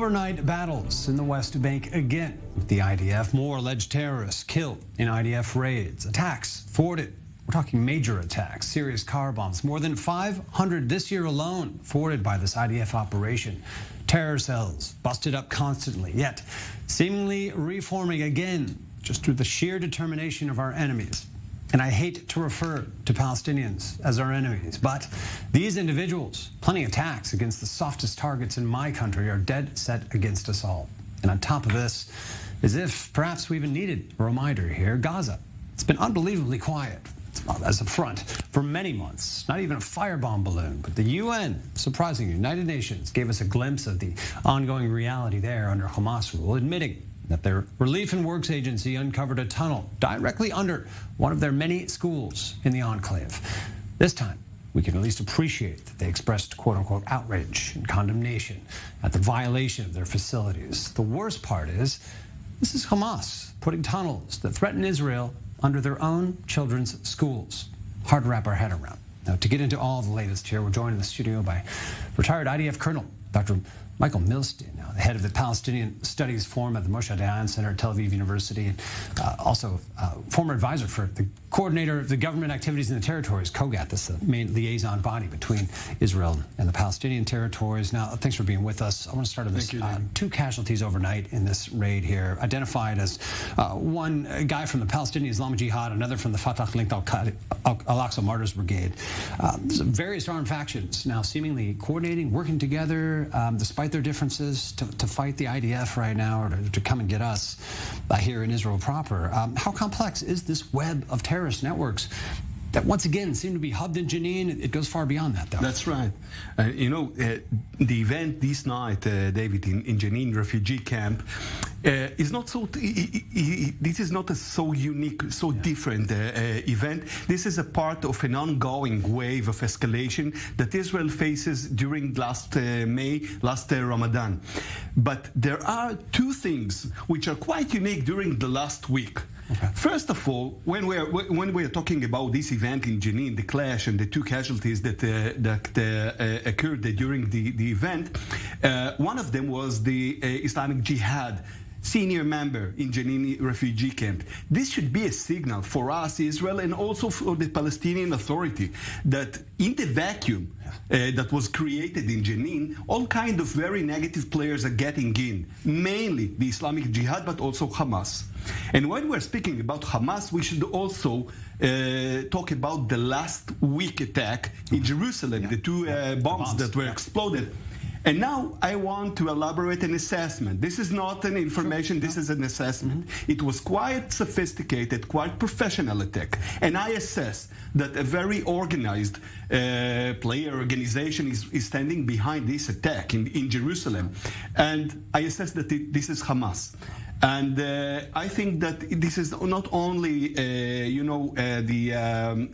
overnight battles in the West Bank again, with the IDF. More alleged terrorists killed in IDF raids. Attacks forwarded. We're talking major attacks, serious car bombs. More than 500 this year alone forwarded by this IDF operation. Terror cells busted up constantly, yet seemingly reforming again just through the sheer determination of our enemies. And I hate to refer to Palestinians as our enemies, but these individuals planning attacks against the softest targets in my country are dead set against us all. And on top of this, as if perhaps we even needed a reminder here, Gaza. It's been unbelievably quiet as a front for many months. Not even a firebomb balloon, but the UN, surprisingly, United Nations, gave us a glimpse of the ongoing reality there under Hamas rule, admitting that their Relief and Works Agency uncovered a tunnel directly under one of their many schools in the enclave. This time, we can at least appreciate that they expressed quote-unquote outrage and condemnation at the violation of their facilities. The worst part is, this is Hamas putting tunnels that threaten Israel under their own children's schools. Hard to wrap our head around. Now, to get into all the latest here, we're joined in the studio by retired IDF Colonel Dr. Michael Milstein, now the head of the Palestinian Studies Forum at the Moshe Dayan Center at Tel Aviv University, and also former advisor for the coordinator of the government activities in the territories, COGAT, that's the main liaison body between Israel and the Palestinian territories. Now, thanks for being with us. I want to start on this. Two casualties overnight in this raid here, identified as one guy from the Palestinian Islamic Jihad, another from the Fatah-linked Al-Aqsa Martyrs Brigade. Various armed factions now seemingly coordinating, working together, despite their differences, to fight the IDF right now, or to come and get us here in Israel proper. How complex is this web of terrorist networks that once again seem to be hubbed in Jenin? It goes far beyond that, though. That's right. The event this night, David, in Jenin refugee camp, is not so. This is not a so unique, so different event. This is a part of an ongoing wave of escalation that Israel faces during last Ramadan. But there are two things which are quite unique during the last week. Okay. First of all, when we are talking about this event in Jenin, the clash and the two casualties that occurred during the event, one of them was the Islamic Jihad senior member in Jenin refugee camp. This should be a signal for us, Israel, and also for the Palestinian Authority, that in the vacuum that was created in Jenin, all kind of very negative players are getting in, mainly the Islamic Jihad, but also Hamas. And when we're speaking about Hamas, we should also talk about the last week attack in Jerusalem, the two bombs that were exploded. And now I want to elaborate an assessment. This is not an information, this is an assessment. It was quite sophisticated, quite professional attack. And I assess that a very organized player organization is standing behind this attack in Jerusalem. And I assess that this is Hamas. And I think that this is not only, the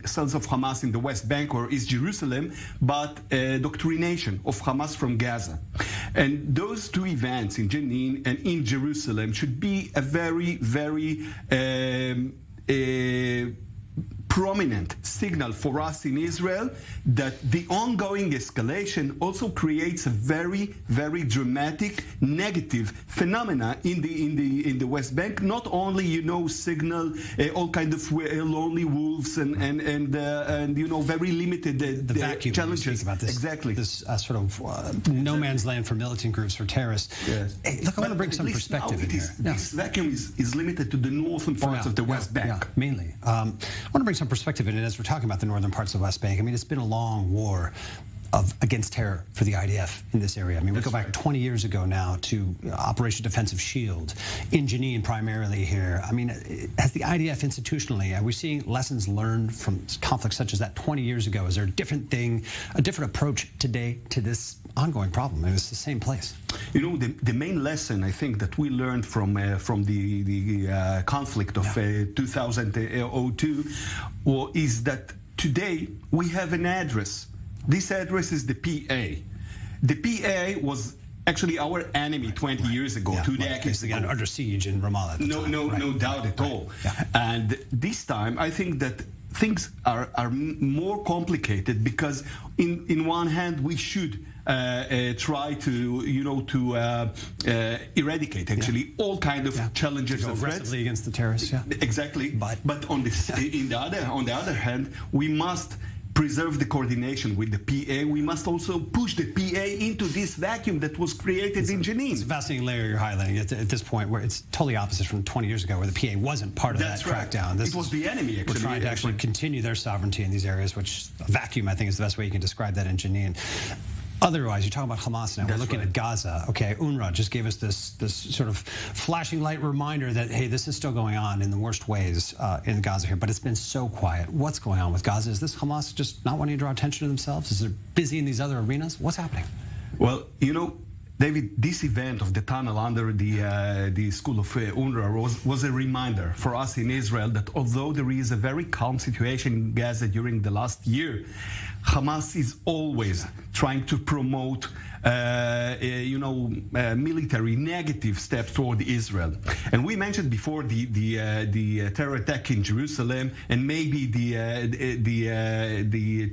cells of Hamas in the West Bank or East Jerusalem, but doctrination of Hamas from Gaza. And those two events in Jenin and in Jerusalem should be a very, very prominent signal for us in Israel that the ongoing escalation also creates a very, very dramatic negative phenomena in the West Bank. Not only signal all kind of lonely wolves and very limited the vacuum challenges about this, exactly this sort of no man's land for militant groups, for terrorists. Yes. Hey, look, I want to bring some perspective in here. This vacuum is limited to the northern parts of the West Bank. Mainly. I want to bring some perspective in it as we're talking about the northern parts of the West Bank. I mean, it's been a long war against terror for the IDF in this area. I mean, we go back 20 years ago now to Operation Defensive Shield in Jenin primarily here. I mean, has the IDF institutionally, are we seeing lessons learned from conflicts such as that 20 years ago? Is there a different thing, a different approach today to this ongoing problem? And it's the same place. The main lesson I think that we learned from the conflict of 2002 is that today we have an address. This address is the PA. The PA was actually our enemy 20 years ago, 2 decades ago. Under siege in Ramallah at the time. No doubt at all. Yeah. And this time, I think that things are more complicated because in one hand, we should try to, eradicate actually all kind of challenges and threats. Aggressively against the terrorists, yeah. Exactly. But on the other hand, we must preserve the coordination with the PA. We must also push the PA into this vacuum that was created in Jenin. It's a fascinating layer you're highlighting at this point, where it's totally opposite from 20 years ago, where the PA wasn't part of that crackdown. It was the enemy, actually. We're trying to actually continue their sovereignty in these areas, which a vacuum, I think, is the best way you can describe that in Jenin. Otherwise, you're talking about Hamas now. We're looking at Gaza. Okay, UNRWA just gave us this sort of flashing light reminder that, hey, this is still going on in the worst ways in Gaza here, but it's been so quiet. What's going on with Gaza? Is this Hamas just not wanting to draw attention to themselves? Is it busy in these other arenas? What's happening? Well, David, this event of the tunnel under the school of UNRWA was a reminder for us in Israel that although there is a very calm situation in Gaza during the last year, Hamas is always trying to promote military negative steps toward Israel. And we mentioned before the terror attack in Jerusalem, and maybe the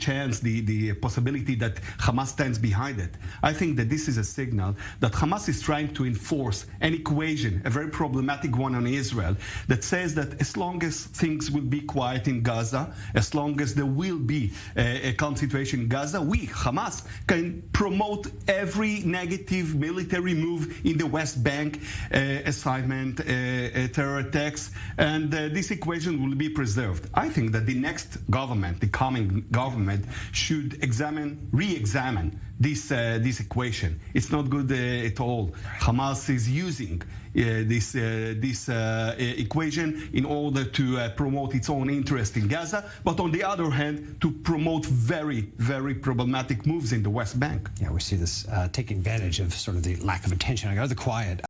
chance, the possibility that Hamas stands behind it. I think that this is a signal that Hamas is trying to enforce an equation, a very problematic one on Israel, that says that as long as things will be quiet in Gaza, as long as there will be a calm situation in Gaza, we, Hamas, can promote every negative military move in the West Bank, assignment, terror attacks, and this equation will be preserved. I think that the next government, the coming government, should re-examine this equation. It's not good at all. Hamas is using this equation in order to promote its own interest in Gaza, but on the other hand, to promote very, very problematic moves in the West Bank. Yeah, we see this taking advantage of sort of the lack of attention, or the quiet.